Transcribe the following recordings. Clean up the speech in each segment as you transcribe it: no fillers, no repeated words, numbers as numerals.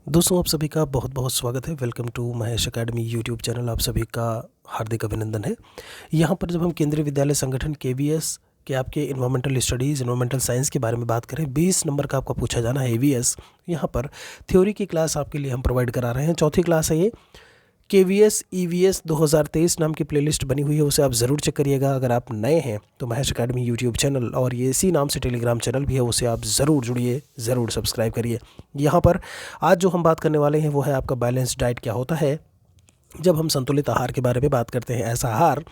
दोस्तों आप सभी का बहुत बहुत स्वागत है। Welcome to Mahesh academy YouTube channel. आप सभी का हार्दिक अभिनंदन है। यहाँ पर जब हम केंद्रीय विद्यालय संगठन केवीएस के आपके इन्वायरमेंटल स्टडीज़ इन्वायरमेंटल साइंस के बारे में बात करें, 20 नंबर का आपका पूछा जाना है एवीएस। यहाँ पर थ्योरी की क्लास आपके लिए हम प्रोवाइड करा रहे हैं। चौथी क्लास है ये। केवीएस ईवीएस 2023 नाम की प्लेलिस्ट बनी हुई है, उसे आप ज़रूर चेक करिएगा। अगर आप नए हैं तो महेश एकेडमी यूट्यूब चैनल और ये इसी नाम से टेलीग्राम चैनल भी है, उसे आप ज़रूर जुड़िए, ज़रूर सब्सक्राइब करिए। यहाँ पर आज जो हम बात करने वाले हैं वो है आपका बैलेंस डाइट क्या होता है। जब हम संतुलित आहार के बारे में बात करते हैं, ऐसा आहार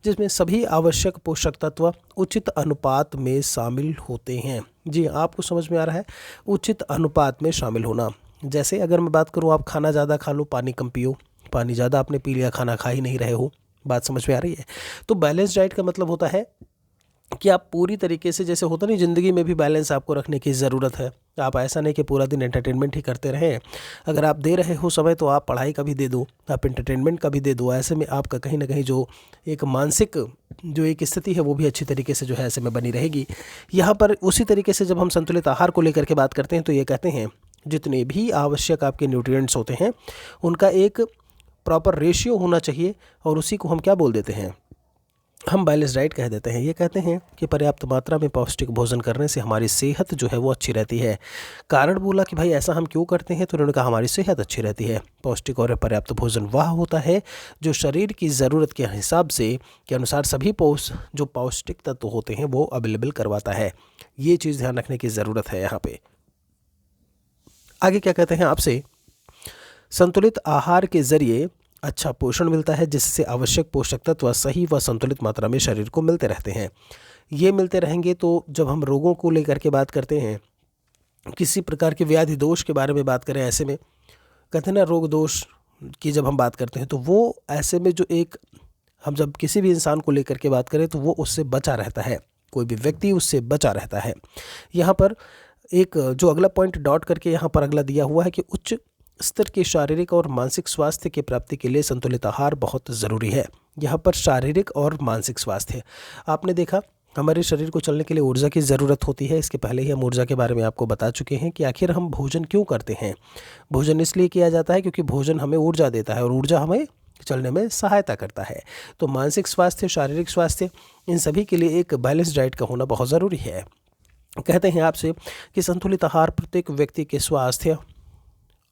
जिसमें सभी आवश्यक पोषक तत्व उचित अनुपात में शामिल होते हैं। जी आपको समझ में आ रहा है, उचित अनुपात में शामिल होना। जैसे अगर मैं बात करूँ, आप खाना ज़्यादा खा लो, पानी कम पियो। पानी ज़्यादा आपने पी लिया, खाना खा ही नहीं रहे हो। बात समझ में आ रही है। तो बैलेंस डाइट का मतलब होता है कि आप पूरी तरीके से, जैसे होता नहीं, ज़िंदगी में भी बैलेंस आपको रखने की ज़रूरत है। आप ऐसा नहीं कि पूरा दिन एंटरटेनमेंट ही करते रहें। अगर आप दे रहे हो समय तो आप पढ़ाई का भी दे दो, आप एंटरटेनमेंट का भी दे दो। ऐसे में आपका कहीं ना कहीं जो एक मानसिक जो एक स्थिति है वो भी अच्छी तरीके से जो है ऐसे में बनी रहेगी। यहाँ पर उसी तरीके से जब हम संतुलित आहार को लेकर के बात करते हैं तो ये कहते हैं जितने भी आवश्यक आपके न्यूट्रिएंट्स होते हैं उनका एक प्रॉपर रेशियो होना चाहिए, और उसी को हम क्या बोल देते हैं, हम बैलेंस डाइट कह देते हैं। ये कहते हैं कि पर्याप्त मात्रा में पौष्टिक भोजन करने से हमारी सेहत जो है वो अच्छी रहती है। कारण बोला कि भाई ऐसा हम क्यों करते हैं, तो उन्होंने कहा हमारी सेहत अच्छी रहती है। पौष्टिक और पर्याप्त भोजन वह होता है जो शरीर की ज़रूरत के हिसाब से के अनुसार सभी जो पौष्टिक तत्व होते हैं वो अवेलेबल करवाता है। ये चीज़ ध्यान रखने की ज़रूरत है। यहाँ पे आगे क्या कहते हैं आपसे, संतुलित आहार के जरिए अच्छा पोषण मिलता है जिससे आवश्यक पोषक तत्व सही व संतुलित मात्रा में शरीर को मिलते रहते हैं। ये मिलते रहेंगे तो जब हम रोगों को लेकर के बात करते हैं, किसी प्रकार के व्याधि दोष के बारे में बात करें, ऐसे में कहते हैं ना, रोग दोष की जब हम बात करते हैं तो वो ऐसे में जो एक, हम जब किसी भी इंसान को लेकर के बात करें तो वो उससे बचा रहता है, कोई भी व्यक्ति उससे बचा रहता है। यहाँ पर एक जो अगला पॉइंट डॉट करके यहाँ पर अगला दिया हुआ है कि उच्च स्तर के शारीरिक और मानसिक स्वास्थ्य की प्राप्ति के लिए संतुलित आहार बहुत ज़रूरी है। यहाँ पर शारीरिक और मानसिक स्वास्थ्य, आपने देखा हमारे शरीर को चलने के लिए ऊर्जा की ज़रूरत होती है। इसके पहले ही हम ऊर्जा के बारे में आपको बता चुके हैं कि आखिर हम भोजन क्यों करते हैं। भोजन इसलिए किया जाता है क्योंकि भोजन हमें ऊर्जा देता है और ऊर्जा हमें चलने में सहायता करता है। तो मानसिक स्वास्थ्य, शारीरिक स्वास्थ्य, इन सभी के लिए एक बैलेंस डाइट का होना बहुत ज़रूरी है। कहते हैं आपसे कि संतुलित आहार प्रत्येक व्यक्ति के स्वास्थ्य,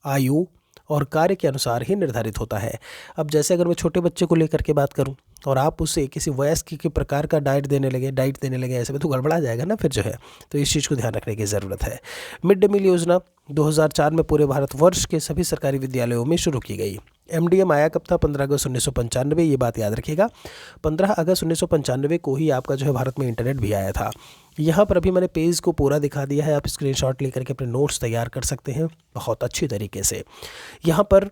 आयु और कार्य के अनुसार ही निर्धारित होता है। अब जैसे अगर मैं छोटे बच्चे को लेकर के बात करूं और आप उसे किसी वयस्क के प्रकार का डाइट देने लगे, ऐसे में तो गड़बड़ा जाएगा ना फिर जो है। तो इस चीज़ को ध्यान रखने की ज़रूरत है। मिड डे मील योजना 2004 में पूरे भारतवर्ष के सभी सरकारी विद्यालयों में शुरू की गई। एमडीएम आया कब था? 15 अगस्त 1995। ये बात याद रखिएगा, 15 अगस्त 1995 को ही आपका जो है भारत में इंटरनेट भी आया था। यहाँ पर अभी मैंने पेज को पूरा दिखा दिया है, आप स्क्रीनशॉट लेकर के अपने नोट्स तैयार कर सकते हैं बहुत अच्छी तरीके से। यहाँ पर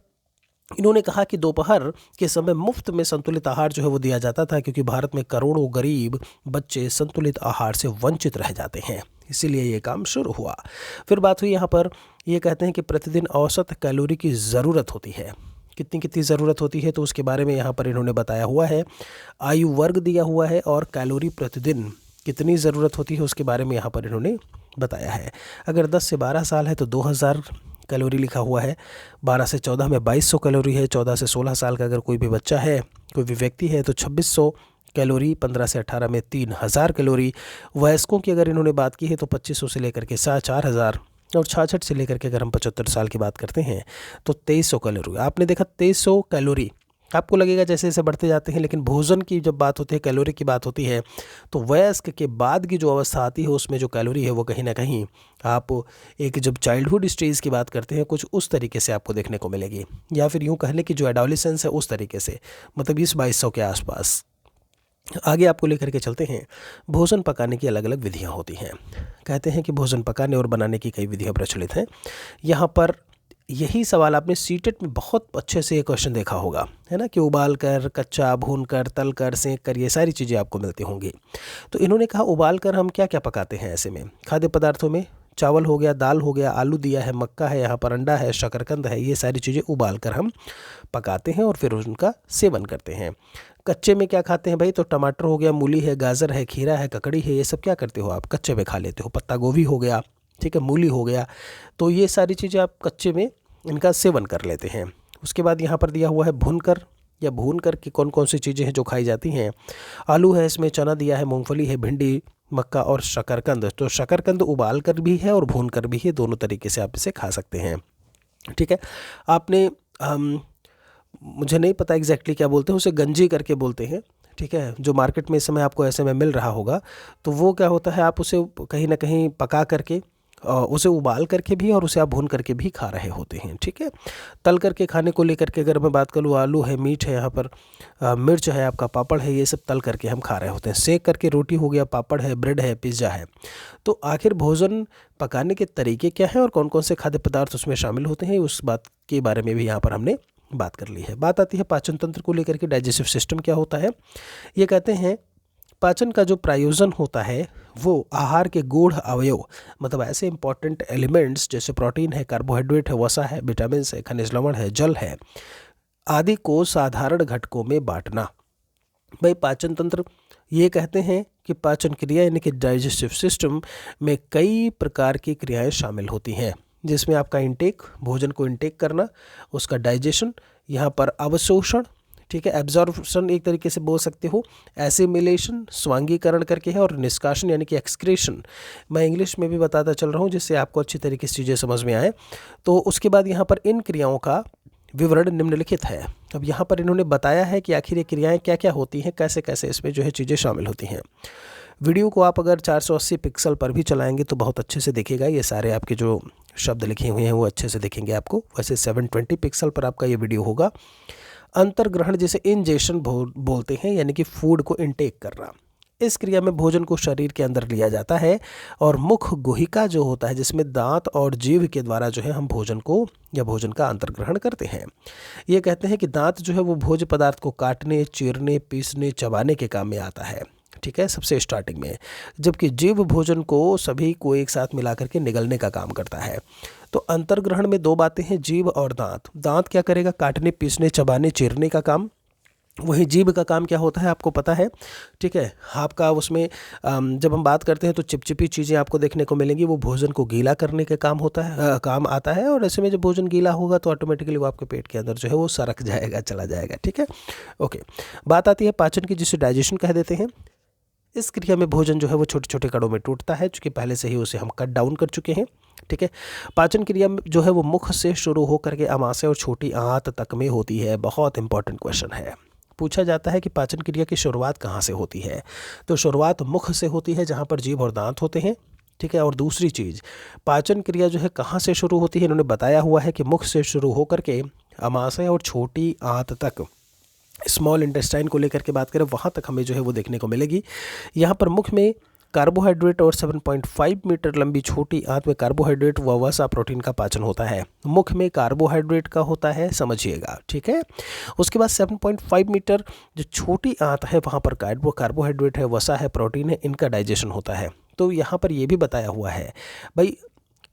इन्होंने कहा कि दोपहर के समय मुफ्त में संतुलित आहार जो है वो दिया जाता था, क्योंकि भारत में करोड़ों गरीब बच्चे संतुलित आहार से वंचित रह जाते हैं, इसीलिए ये काम शुरू हुआ। फिर बात हुई यहाँ पर, ये कहते हैं कि प्रतिदिन औसत कैलोरी की ज़रूरत होती है। कितनी कितनी ज़रूरत होती है तो उसके बारे में यहाँ पर इन्होंने बताया हुआ है। आयु वर्ग दिया हुआ है और कैलोरी प्रतिदिन कितनी ज़रूरत होती है उसके बारे में यहाँ पर इन्होंने बताया है। अगर 10 से 12 साल है तो 2000 कैलोरी लिखा हुआ है। 12 से 14 में 2200 कैलोरी है। 14 से 16 साल का अगर कोई भी बच्चा है, कोई भी व्यक्ति है, तो 2600 कैलोरी। 15 से 18 में 3000 कैलोरी। वयस्कों की अगर इन्होंने बात की है तो 2500 से लेकर के 4000, और 66 से लेकर के अगर हम 75 साल की बात करते हैं तो 2300 कैलोरी। आपने देखा 2300 कैलोरी, आपको लगेगा जैसे जैसे बढ़ते जाते हैं, लेकिन भोजन की जब बात होती है, कैलोरी की बात होती है, तो वयस्क के बाद की जो अवस्था आती है उसमें जो कैलोरी है वो कहीं ना कहीं आप एक जब चाइल्डहुड स्टेज की बात करते हैं कुछ उस तरीके से आपको देखने को मिलेगी, या फिर यूँ कहने की जो एडोलेसेंस है उस तरीके से, मतलब 2200 के आसपास। आगे आपको लेकर के चलते हैं। भोजन पकाने की अलग अलग विधियाँ होती हैं। कहते हैं कि भोजन पकाने और बनाने की कई विधियाँ प्रचलित हैं। यहाँ पर यही सवाल आपने सीटेट में बहुत अच्छे से ये क्वेश्चन देखा होगा, है ना, कि उबाल कर, कच्चा, भून कर, तल कर, सेंक कर, ये सारी चीज़ें आपको मिलती होंगी। तो इन्होंने कहा उबाल कर हम क्या क्या पकाते हैं। ऐसे में खाद्य पदार्थों में चावल हो गया, दाल हो गया, आलू दिया है, मक्का है, यहाँ पर अंडा है, शकरकंद है, ये सारी चीज़ें उबाल कर हम पकाते हैं और फिर उनका सेवन करते हैं। कच्चे में क्या खाते हैं भाई? तो टमाटर हो गया, मूली है, गाजर है, खीरा है, ककड़ी है, ये सब क्या करते हो आप? कच्चे में खा लेते हो। पत्ता गोभी हो गया, ठीक है, मूली हो गया, तो ये सारी चीज़ें आप कच्चे में इनका सेवन कर लेते हैं। उसके बाद यहाँ पर दिया हुआ है भूनकर या भून कर कि कौन कौन सी चीज़ें हैं जो खाई जाती हैं। आलू है, इसमें चना दिया है, मूंगफली है, भिंडी, मक्का और शकरकंद। तो शकरकंद उबाल कर भी है और भून कर भी है, दोनों तरीके से आप इसे खा सकते हैं। ठीक है। आपने मुझे नहीं पता एग्जैक्टली क्या बोलते हैं, उसे गंजी करके बोलते हैं। ठीक है, जो मार्केट में इस समय आपको ऐसे में मिल रहा होगा, तो वो क्या होता है, आप उसे कहीं ना कहीं पका करके उसे उबाल करके भी और उसे आप भून करके भी खा रहे होते हैं। ठीक है। तल करके खाने को लेकर के अगर मैं बात करूँ, आलू है, मीट है, यहाँ पर मिर्च है, आपका पापड़ है, ये सब तल करके हम खा रहे होते हैं। सेक करके रोटी हो गया, पापड़ है, ब्रेड है, पिज़्ज़ा है। तो आखिर भोजन पकाने के तरीके क्या हैं और कौन कौन से खाद्य पदार्थ उसमें शामिल होते हैं, उस बात के बारे में भी यहाँ पर हमने बात कर ली है। बात आती है पाचन तंत्र को लेकर के, डाइजेस्टिव सिस्टम क्या होता है। ये कहते हैं पाचन का जो प्रयोजन होता है वो आहार के गूढ़ अवयव, मतलब ऐसे इंपॉर्टेंट एलिमेंट्स जैसे प्रोटीन है, कार्बोहाइड्रेट है, वसा है, विटामिन है, खनिज लवण है, जल है, आदि को साधारण घटकों में बांटना। भाई पाचन तंत्र ये कहते हैं कि पाचन क्रिया यानी कि डाइजेस्टिव सिस्टम में कई प्रकार की क्रियाएं शामिल होती हैं, जिसमें आपका इंटेक, भोजन को इंटेक करना, उसका डाइजेशन, यहाँ पर अवशोषण, ठीक है, एब्जॉर्प्शन एक तरीके से बोल सकते हो, एसिमिलेशन स्वांगीकरण करके है, और निष्कासन यानी कि एक्सक्रीशन। मैं इंग्लिश में भी बताता चल रहा हूँ जिससे आपको अच्छी तरीके से चीज़ें समझ में आए। तो उसके बाद यहाँ पर इन क्रियाओं का विवरण निम्नलिखित है। अब यहाँ पर इन्होंने बताया है कि आखिर ये क्रियाएं क्या क्या होती हैं, कैसे कैसे इसमें जो है चीज़ें शामिल होती हैं। वीडियो को आप अगर 480 पिक्सल पर भी चलाएंगे तो बहुत अच्छे से दिखेगा, ये सारे आपके जो शब्द लिखे हुए हैं वो अच्छे से दिखेंगे आपको। वैसे 720 पिक्सल पर आपका ये वीडियो होगा। अंतर्ग्रहण जिसे इंजेशन बोलते हैं, यानी कि फूड को इनटेक करना। इस क्रिया में भोजन को शरीर के अंदर लिया जाता है और मुख गुहिका जो होता है, जिसमें दांत और जीभ के द्वारा जो है हम भोजन को या भोजन का अंतर्ग्रहण करते हैं। ये कहते हैं कि दांत जो है वो भोज्य पदार्थ को काटने, चीरने, पीसने, चबाने के काम में आता है। ठीक है, सबसे स्टार्टिंग में। जबकि जीभ भोजन को सभी को एक साथ मिला करके निगलने का काम करता है। तो अंतर्ग्रहण में दो बातें हैं, जीभ और दांत। दांत क्या करेगा, काटने, पीसने, चबाने, चीरने का काम। वही जीभ का काम क्या होता है आपको पता है। ठीक है, आपका उसमें जब हम बात करते हैं तो चिपचिपी चीज़ें आपको देखने को मिलेंगी, वो भोजन को गीला करने के काम होता है, काम आता है। और ऐसे में जब भोजन गीला होगा तो ऑटोमेटिकली वो आपके पेट के अंदर जो है वो सरक जाएगा, चला जाएगा। ठीक है, ओके। बात आती है पाचन की, जिसे डाइजेशन कह देते हैं। इस क्रिया में भोजन जो है वो छोटे छोटे कणों में टूटता है, क्योंकि पहले से ही उसे हम कट डाउन कर चुके हैं। ठीक है, पाचन क्रिया जो है वो मुख से शुरू होकर के अमाशय और छोटी आंत तक में होती है। बहुत इंपॉर्टेंट क्वेश्चन है, पूछा जाता है कि पाचन क्रिया की शुरुआत कहाँ से होती है। तो शुरुआत मुख से होती है, जहाँ पर जीभ और दांत होते हैं। ठीक है, और दूसरी चीज़, पाचन क्रिया जो है कहाँ से शुरू होती है, इन्होंने बताया हुआ है कि मुख से शुरू होकर के अमाशय और छोटी आंत तक, स्मॉल इंटेस्टाइन को लेकर के बात करें, वहाँ तक हमें जो है वो देखने को मिलेगी। यहाँ पर मुख में कार्बोहाइड्रेट और 7.5 मीटर लंबी छोटी आंत में कार्बोहाइड्रेट व वसा प्रोटीन का पाचन होता है। मुख में कार्बोहाइड्रेट का होता है, समझिएगा। ठीक है, उसके बाद 7.5 मीटर जो छोटी आंत है वहाँ पर कार्बोहाइड्रेट है, वसा है, प्रोटीन है, इनका डाइजेशन होता है। तो यहाँ पर ये भी बताया हुआ है भाई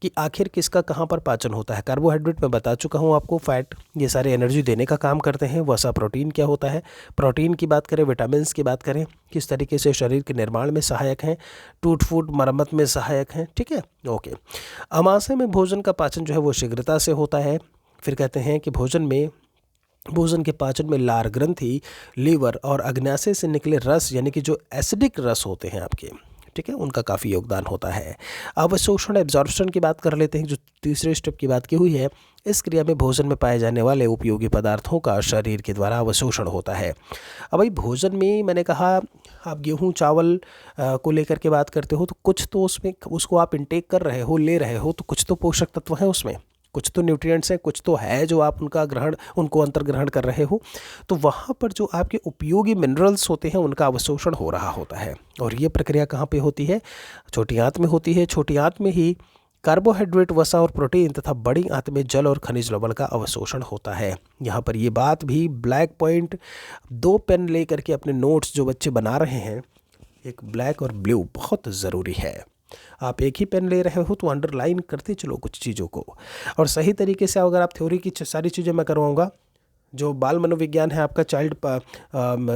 कि आखिर किसका कहाँ पर पाचन होता है। कार्बोहाइड्रेट मैं बता चुका हूँ आपको, फैट ये सारे एनर्जी देने का काम करते हैं। वसा प्रोटीन क्या होता है, प्रोटीन की बात करें, विटामिन्स की बात करें, किस तरीके से शरीर के निर्माण में सहायक हैं, टूट फूट मरम्मत में सहायक हैं। ठीक है, ओके। अमाशय में भोजन का पाचन जो है वो शीघ्रता से होता है। फिर कहते हैं कि भोजन के पाचन में लार ग्रंथि, लीवर और अग्न्याशय से निकले रस, यानी कि जो एसिडिक रस होते हैं आपके, ठीक है, उनका काफ़ी योगदान होता है। अवशोषण, एब्जॉर्प्शन की बात कर लेते हैं, जो तीसरे स्टेप की बात की हुई है। इस क्रिया में भोजन में पाए जाने वाले उपयोगी पदार्थों का शरीर के द्वारा अवशोषण होता है। अब भाई भोजन में मैंने कहा, आप गेहूँ चावल को लेकर के बात करते हो तो कुछ तो उसमें उसको आप इंटेक कर रहे हो, ले रहे हो, तो कुछ तो पोषक तत्व हैं उसमें, कुछ तो न्यूट्रिएंट्स हैं, कुछ तो है जो आप उनको अंतर्ग्रहण कर रहे हो। तो वहाँ पर जो आपके उपयोगी मिनरल्स होते हैं उनका अवशोषण हो रहा होता है। और ये प्रक्रिया कहाँ पे होती है, छोटी आंत में होती है। छोटी आंत में ही कार्बोहाइड्रेट, वसा और प्रोटीन तथा बड़ी आंत में जल और खनिज लवण का अवशोषण होता है। यहाँ पर ये बात भी ब्लैक पॉइंट 2 पेन ले करके अपने नोट्स जो बच्चे बना रहे हैं, एक ब्लैक और ब्लू, बहुत ज़रूरी है। आप एक ही पेन ले रहे हो तो अंडरलाइन करते चलो कुछ चीज़ों को, और सही तरीके से अगर आप थ्योरी की सारी चीज़ें मैं करवाऊँगा, जो बाल मनोविज्ञान है आपका, चाइल्ड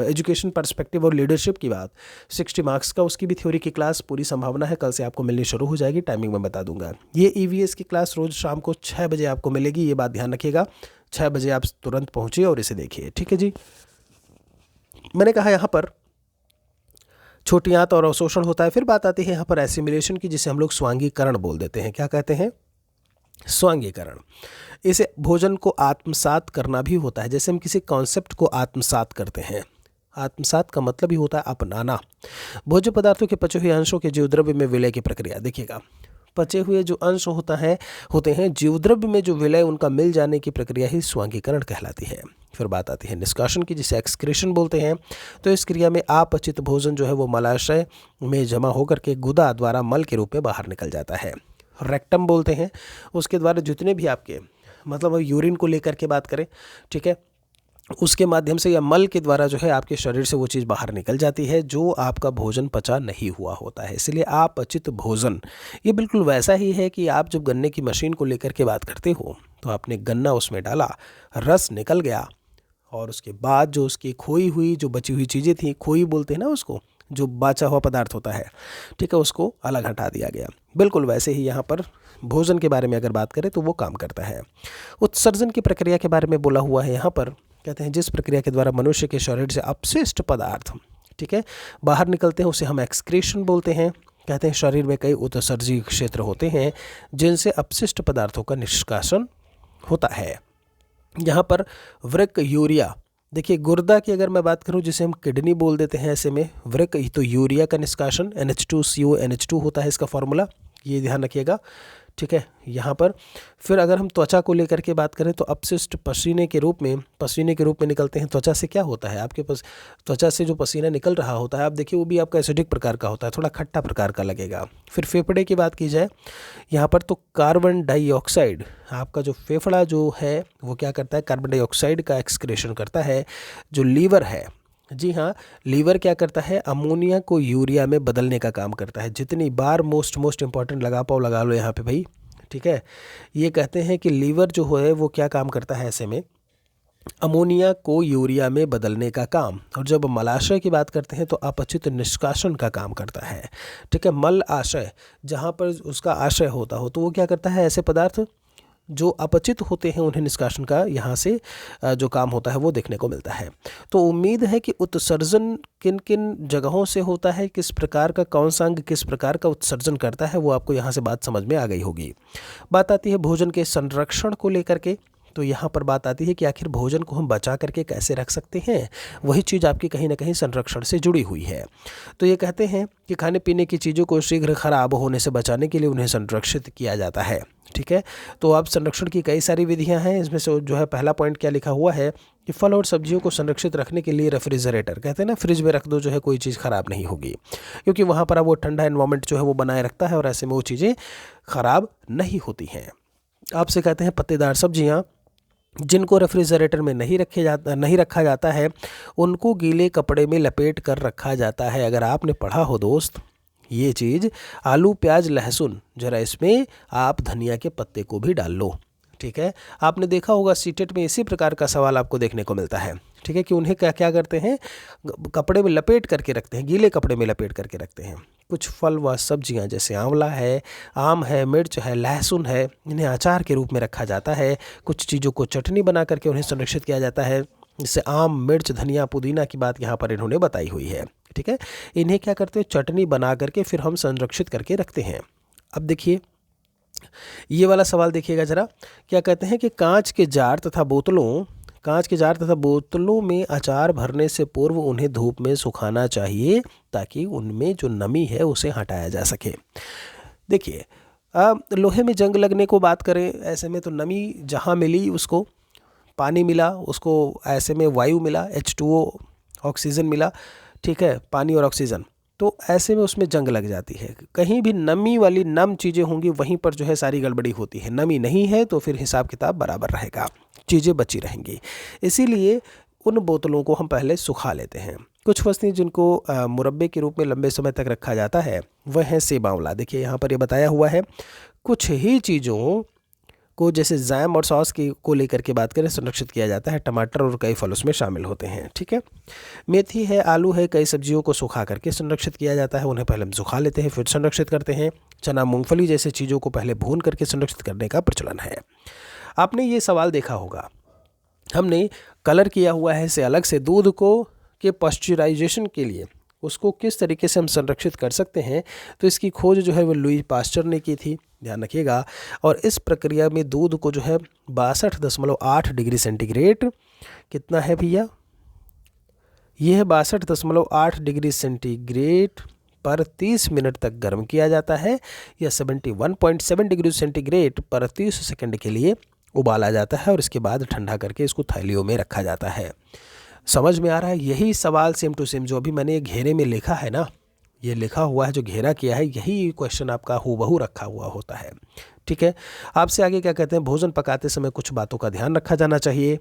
एजुकेशन पर्सपेक्टिव और लीडरशिप की बात, 60 मार्क्स का, उसकी भी थ्योरी की क्लास पूरी संभावना है कल से आपको मिलनी शुरू हो जाएगी। टाइमिंग मैं बता दूंगा। ये ईवीएस की क्लास रोज़ शाम को 6 बजे आपको मिलेगी, ये बात ध्यान रखिएगा। 6 बजे आप तुरंत पहुँचिए और इसे देखिए, ठीक है जी। मैंने कहा यहाँ पर छोटी आंत और अवशोषण होता है। फिर बात आती है यहाँ पर एसिमिलेशन की, जिसे हम लोग स्वांगीकरण बोल देते हैं। क्या कहते हैं? स्वांगीकरण। इसे भोजन को आत्मसात करना भी होता है। जैसे हम किसी कॉन्सेप्ट को आत्मसात करते हैं, आत्मसात का मतलब ही होता है अपनाना। भोज्य पदार्थों के पचे हुए अंशों के जीवद्रव्य में विलय की प्रक्रिया। देखिएगा, पचे हुए जो अंश होते हैं जीवद्रव्य में जो विलय उनका मिल जाने की प्रक्रिया ही स्वांगीकरण कहलाती है। फिर बात आती है निष्कासन की, जिसे एक्सक्रीशन बोलते हैं। तो इस क्रिया में अपचित भोजन जो है वो मलाशय में जमा होकर के गुदा द्वारा मल के रूप में बाहर निकल जाता है। रेक्टम बोलते हैं, उसके द्वारा जितने भी आपके मतलब यूरिन को लेकर के बात करें, ठीक है, उसके माध्यम से या मल के द्वारा जो है आपके शरीर से वो चीज़ बाहर निकल जाती है जो आपका भोजन पचा नहीं हुआ होता है। इसलिए अपचित भोजन ये बिल्कुल वैसा ही है कि आप जब गन्ने की मशीन को लेकर के बात करते हो तो आपने गन्ना उसमें डाला, रस निकल गया, और उसके बाद जो उसकी खोई हुई जो बची हुई चीज़ें थी, खोई बोलते हैं ना उसको, जो बाचा हुआ पदार्थ होता है, ठीक है, उसको अलग हटा दिया गया। बिल्कुल वैसे ही यहाँ पर भोजन के बारे में अगर बात करें तो वो काम करता है। उत्सर्जन की प्रक्रिया के बारे में बोला हुआ है यहाँ पर। कहते हैं जिस प्रक्रिया के द्वारा मनुष्य के शरीर से अपशिष्ट पदार्थ, ठीक है, बाहर निकलते हैं, उसे हम एक्सक्रीशन बोलते हैं। कहते हैं शरीर में कई उत्सर्जी क्षेत्र होते हैं जिनसे अपशिष्ट पदार्थों का निष्कासन होता है। यहाँ पर वृक्क यूरिया, देखिए गुर्दा की अगर मैं बात करूं, जिसे हम किडनी बोल देते हैं, ऐसे में वृक्क तो यूरिया का निष्कासन NH2CO NH2 होता है इसका फॉर्मूला, ये ध्यान रखिएगा, ठीक है। यहाँ पर फिर अगर हम त्वचा को लेकर के बात करें तो अपशिष्ट पसीने के रूप में निकलते हैं। त्वचा से क्या होता है, आपके पास त्वचा से जो पसीना निकल रहा होता है, आप देखिए वो भी आपका एसिडिक प्रकार का होता है, थोड़ा खट्टा प्रकार का लगेगा। फिर फेफड़े की बात की जाए यहाँ पर तो कार्बन डाइऑक्साइड, आपका जो फेफड़ा जो है वो क्या करता है, कार्बन डाइऑक्साइड का एक्सक्रेशन करता है। जो लीवर है, जी हाँ, लीवर क्या करता है, अमोनिया को यूरिया में बदलने का काम करता है। जितनी बार मोस्ट इंपॉर्टेंट लगा लो यहाँ पे भाई, ठीक है। ये कहते हैं कि लीवर जो है वो क्या काम करता है, ऐसे में अमोनिया को यूरिया में बदलने का काम। और जब मलाशय की बात करते हैं तो अपचित निष्कासन का काम करता है, ठीक है। मल आशय, जहाँ पर उसका आशय होता हो तो वो क्या करता है, ऐसे पदार्थ जो अपचित होते हैं उन्हें निष्कासन का यहाँ से जो काम होता है वो देखने को मिलता है। तो उम्मीद है कि उत्सर्जन किन किन जगहों से होता है, किस प्रकार का, कौन सा अंग किस प्रकार का उत्सर्जन करता है, वो आपको यहाँ से बात समझ में आ गई होगी। बात आती है भोजन के संरक्षण को लेकर के। तो यहाँ पर बात आती है कि आखिर भोजन को हम बचा करके कैसे रख सकते हैं, वही चीज़ आपकी कहीं ना कहीं संरक्षण से जुड़ी हुई है। तो ये कहते हैं कि खाने पीने की चीज़ों को शीघ्र खराब होने से बचाने के लिए उन्हें संरक्षित किया जाता है, ठीक है। तो अब संरक्षण की कई सारी विधियां हैं, इसमें से जो है पहला पॉइंट क्या लिखा हुआ है कि फल और सब्जियों को संरक्षित रखने के लिए रेफ्रिजरेटर, कहते हैं ना, फ्रिज में रख दो, जो है कोई चीज़ ख़राब नहीं होगी, क्योंकि वहाँ पर अब वो ठंडा एनवायरनमेंट जो है वो बनाए रखता है और ऐसे में वो चीज़ें ख़राब नहीं होती हैं। आपसे कहते हैं पत्तेदार सब्जियाँ जिनको रेफ्रिजरेटर में नहीं रखा जाता है उनको गीले कपड़े में लपेट कर रखा जाता है। अगर आपने पढ़ा हो दोस्त ये चीज़, आलू प्याज लहसुन, जरा इसमें आप धनिया के पत्ते को भी डाल लो, ठीक है। आपने देखा होगा सीटेट में इसी प्रकार का सवाल आपको देखने को मिलता है, ठीक है, कि उन्हें क्या क्या करते हैं, कपड़े में लपेट करके रखते हैं, गीले कपड़े में लपेट करके रखते हैं। कुछ फल व सब्जियां जैसे आंवला है, आम है, मिर्च है, लहसुन है, इन्हें अचार के रूप में रखा जाता है। कुछ चीज़ों को चटनी बना करके उन्हें संरक्षित किया जाता है, जैसे आम, मिर्च, धनिया, पुदीना की बात यहाँ पर इन्होंने बताई हुई है, ठीक है। इन्हें क्या करते हैं, चटनी बना करके फिर हम संरक्षित करके रखते हैं। अब देखिए ये वाला सवाल देखिएगा जरा, क्या कहते हैं कि कांच के जार तथा बोतलों में अचार भरने से पूर्व उन्हें धूप में सुखाना चाहिए ताकि उनमें जो नमी है उसे हटाया जा सके। देखिए लोहे में जंग लगने को बात करें, ऐसे में तो नमी जहाँ मिली उसको पानी मिला, उसको ऐसे में वायु मिला, H2O ऑक्सीजन मिला, ठीक है, पानी और ऑक्सीजन, तो ऐसे में उसमें जंग लग जाती है। कहीं भी नमी वाली नम चीज़ें होंगी वहीं पर जो है सारी गड़बड़ी होती है। नमी नहीं है तो फिर हिसाब किताब बराबर रहेगा, चीज़ें बची रहेंगी। इसीलिए उन बोतलों को हम पहले सुखा लेते हैं। कुछ वस्तुएं जिनको मुरब्बे के रूप में लंबे समय तक रखा जाता है वह है सेब, आंवला। देखिए यहाँ पर ये बताया हुआ है, कुछ को जैसे जैम और सॉस की को लेकर के बात करें संरक्षित किया जाता है। टमाटर और कई फल उसमें शामिल होते हैं। ठीक है, मेथी है, आलू है, कई सब्जियों को सुखा करके संरक्षित किया जाता है। उन्हें पहले हम सुखा लेते हैं फिर संरक्षित करते हैं। चना मूंगफली जैसे चीज़ों को पहले भून करके संरक्षित करने का प्रचलन है। आपने ये सवाल देखा होगा, हमने कलर किया हुआ है से अलग से दूध को के पाश्चराइजेशन के लिए उसको किस तरीके से हम संरक्षित कर सकते हैं, तो इसकी खोज जो है वो लुई पास्चर ने की थी, ध्यान रखिएगा। और इस प्रक्रिया में दूध को जो है 62.8 डिग्री सेंटीग्रेड, कितना है भैया, ये है 62.8 डिग्री सेंटीग्रेड पर 30 मिनट तक गर्म किया जाता है, या 71.7 डिग्री सेंटीग्रेड पर 30 सेकंड के लिए उबाला जाता है और इसके बाद ठंडा करके इसको थैलियों में रखा जाता है। समझ में आ रहा है? यही सवाल सेम टू सेम जो अभी मैंने घेरे में लिखा है ना, ये लिखा हुआ है जो घेरा किया है, यही क्वेश्चन आपका हूबहू रखा हुआ होता है। ठीक है, आपसे आगे क्या कहते हैं, भोजन पकाते समय कुछ बातों का ध्यान रखा जाना चाहिए।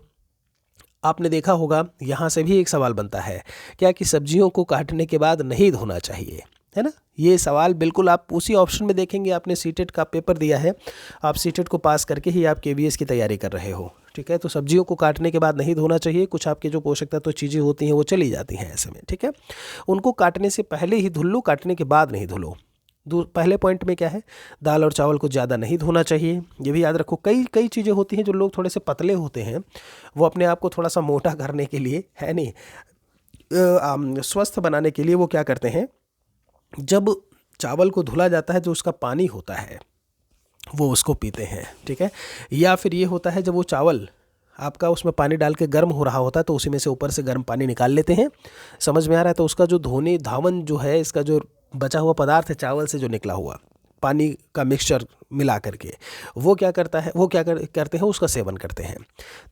आपने देखा होगा यहाँ से भी एक सवाल बनता है क्या कि सब्जियों को काटने के बाद नहीं धोना चाहिए, है ना। ये सवाल बिल्कुल आप उसी ऑप्शन में देखेंगे, आपने सीटेट का पेपर दिया है, आप सीटेट को पास करके ही आप केवीएस की तैयारी कर रहे हो। ठीक है, तो सब्जियों को काटने के बाद नहीं धोना चाहिए, कुछ आपके जो पोषक तत्व चीज़ें होती हैं वो चली जाती हैं ऐसे में। ठीक है, उनको काटने से पहले ही धुल लो, काटने के बाद नहीं धुलो। पहले पॉइंट में क्या है, दाल और चावल को ज़्यादा नहीं धोना चाहिए, ये भी याद रखो। कई चीज़ें होती हैं जो लोग थोड़े से पतले होते हैं, वो अपने आप को थोड़ा सा मोटा करने के लिए, है नहीं, स्वस्थ बनाने के लिए वो क्या करते हैं, जब चावल को धुला जाता है जो उसका पानी होता है वो उसको पीते हैं। ठीक है, या फिर ये होता है जब वो चावल आपका उसमें पानी डाल के गर्म हो रहा होता है तो उसी में से ऊपर से गर्म पानी निकाल लेते हैं। समझ में आ रहा है? तो उसका जो धोने धावन जो है, इसका जो बचा हुआ पदार्थ है चावल से जो निकला हुआ पानी का मिक्सचर मिला करके, वो क्या करता है, वो क्या करते हैं, उसका सेवन करते हैं।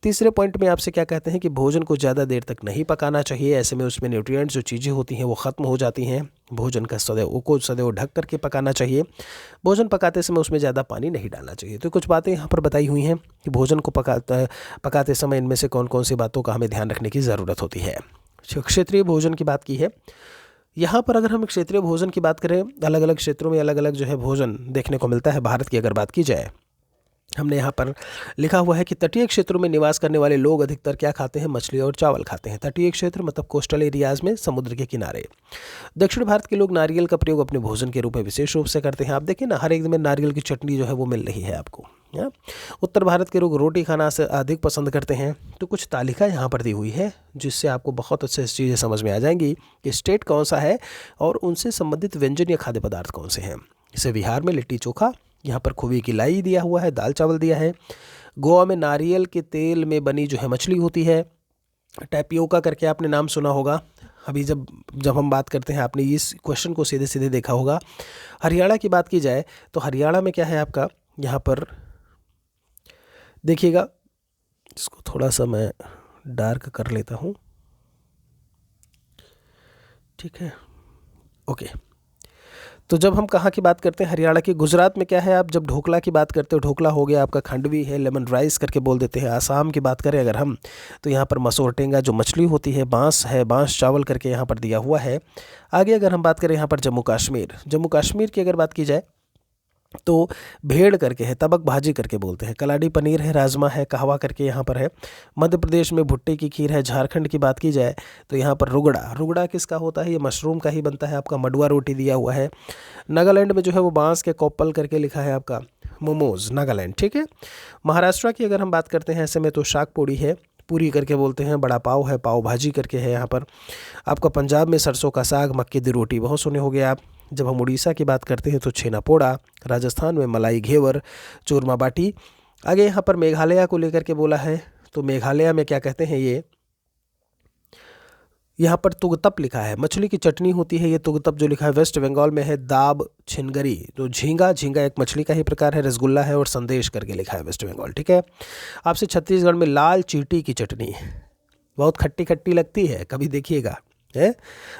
तीसरे पॉइंट में आपसे क्या कहते हैं कि भोजन को ज़्यादा देर तक नहीं पकाना चाहिए, ऐसे में उसमें न्यूट्रिएंट्स जो चीज़ें होती हैं वो ख़त्म हो जाती हैं। भोजन का सदैव ढक करके पकाना चाहिए। भोजन पकाते समय उसमें ज़्यादा पानी नहीं डालना चाहिए। तो कुछ बातें यहाँ पर बताई हुई हैं कि भोजन को पकाते समय इनमें से कौन कौन सी बातों का हमें ध्यान रखने की ज़रूरत होती है। क्षेत्रीय भोजन की बात की है। यहाँ पर अगर हम क्षेत्रीय भोजन की बात करें, अलग अलग क्षेत्रों में अलग अलग जो है भोजन देखने को मिलता है। भारत की अगर बात की जाए, हमने यहाँ पर लिखा हुआ है कि तटीय क्षेत्रों में निवास करने वाले लोग अधिकतर क्या खाते हैं, मछली और चावल खाते हैं। तटीय क्षेत्र मतलब कोस्टल एरियाज़ में, समुद्र के किनारे। दक्षिण भारत के लोग नारियल का प्रयोग अपने भोजन के रूप में विशेष रूप से करते हैं। आप देखिए ना, हर एक में नारियल की चटनी जो है वो मिल रही है आपको। उत्तर भारत के लोग रोटी खाना से अधिक पसंद करते हैं। तो कुछ तालिका यहाँ पर दी हुई है जिससे आपको बहुत अच्छे से चीज़ें समझ में आ जाएंगी कि स्टेट कौन सा है और उनसे संबंधित व्यंजन या खाद्य पदार्थ कौन से हैं। जैसे बिहार में लिट्टी चोखा, यहाँ पर खुवी की लाई दिया हुआ है, दाल चावल दिया है। गोवा में नारियल के तेल में बनी जो है मछली होती है। टैपियोका करके आपने नाम सुना होगा। अभी जब हम बात करते हैं, आपने इस क्वेश्चन को सीधे सीधे देखा होगा। हरियाणा की बात की जाए तो हरियाणा में क्या है आपका, यहाँ पर देखिएगा, इसको थोड़ा सा मैं डार्क कर लेता हूँ। ठीक है, ओके। तो जब हम कहाँ की बात करते हैं, हरियाणा की, गुजरात में क्या है, आप जब ढोकला की बात करते हो, ढोकला हो गया आपका, खांडवी है, लेमन राइस करके बोल देते हैं। आसाम की बात करें अगर हम, तो यहाँ पर मसूर टेंगा जो मछली होती है, बांस है, बांस चावल करके यहाँ पर दिया हुआ है। आगे अगर हम बात करें यहाँ पर जम्मू कश्मीर की अगर बात की जाए तो भेड़ करके है, तबक भाजी करके बोलते हैं। कलाड़ी पनीर है, राजमा है, कहवा करके यहाँ पर है। मध्य प्रदेश में भुट्टे की खीर है। झारखंड की बात की जाए तो यहाँ पर रुगड़ा किसका होता है, ये मशरूम का ही बनता है आपका। मडुआ रोटी दिया हुआ है। नागालैंड में जो है वो बांस के कोप्पल करके लिखा है आपका, मोमोज नागालैंड। ठीक है, महाराष्ट्र की अगर हम बात करते हैं ऐसे में तो शाक पोड़ी है, पूरी करके बोलते हैं। बड़ा पाव है, पाव भाजी करके है यहाँ पर आपका। पंजाब में सरसों का साग, मक्के दी रोटी बहुत सुने होंगे आप। जब हम उड़ीसा की बात करते हैं तो छेना पोड़ा। राजस्थान में मलाई घेवर, चूरमा बाटी। आगे यहाँ पर मेघालय को लेकर के बोला है, तो मेघालय में क्या कहते हैं, ये यहाँ पर तुगतप लिखा है, मछली की चटनी होती है ये तुगतप जो लिखा है। वेस्ट बंगाल में है दाब छिनगरी, तो झींगा एक मछली का ही प्रकार है। रसगुल्ला है और संदेश करके लिखा है वेस्ट बंगाल। ठीक है, आपसे छत्तीसगढ़ में लाल चींटी की चटनी, बहुत खट्टी खट्टी लगती है, कभी देखिएगा है।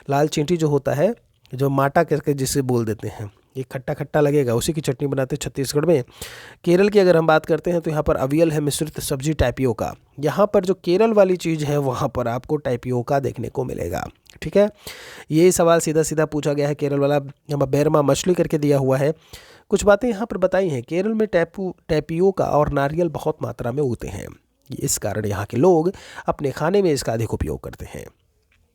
लाल चींटी जो होता है, जो माटा करके जिसे बोल देते हैं, ये खट्टा खट्टा लगेगा, उसी की चटनी बनाते हैं छत्तीसगढ़ में। केरल की अगर हम बात करते हैं तो यहाँ पर अवियल है, मिश्रित सब्जी टाइपियोका। यहाँ पर जो केरल वाली चीज़ है वहाँ पर आपको टाइपियोका देखने को मिलेगा। ठीक है, ये सवाल सीधा सीधा पूछा गया है केरल वाला। यहाँ बेरमा मछली करके दिया हुआ है। कुछ बातें यहाँ पर बताई हैं। केरल में टैपियोका और नारियल बहुत मात्रा में उगते हैं, इस कारण यहाँ के लोग अपने खाने में इसका अधिक उपयोग करते हैं।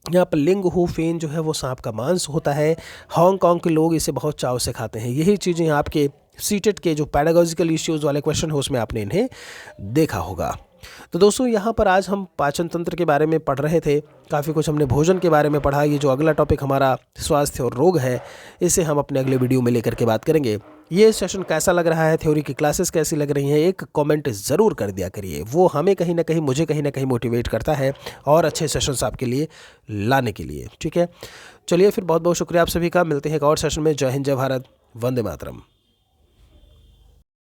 यहाँ पर लिंग हु फेन जो है वो सांप का मांस होता है। हांगकांग के लोग इसे बहुत चाव से खाते हैं। यही चीज़ें आपके सीटेट के जो पैडागॉजिकल इश्यूज़ वाले क्वेश्चन है उसमें आपने इन्हें देखा होगा। तो दोस्तों यहाँ पर आज हम पाचन तंत्र के बारे में पढ़ रहे थे, काफ़ी कुछ हमने भोजन के बारे में पढ़ा। ये जो अगला टॉपिक हमारा स्वास्थ्य और रोग है, इसे हम अपने अगले वीडियो में लेकर के बात करेंगे। ये सेशन कैसा लग रहा है, थ्योरी की क्लासेस कैसी लग रही हैं, एक कमेंट ज़रूर कर दिया करिए। वो हमें कहीं ना कहीं, मुझे कहीं ना कहीं मोटिवेट करता है और अच्छे सेशंस आपके लिए लाने के लिए। ठीक है, चलिए फिर बहुत बहुत शुक्रिया आप सभी का। मिलते हैं एक और सेशन में। जय हिंद, जय भारत, वंदे मातरम।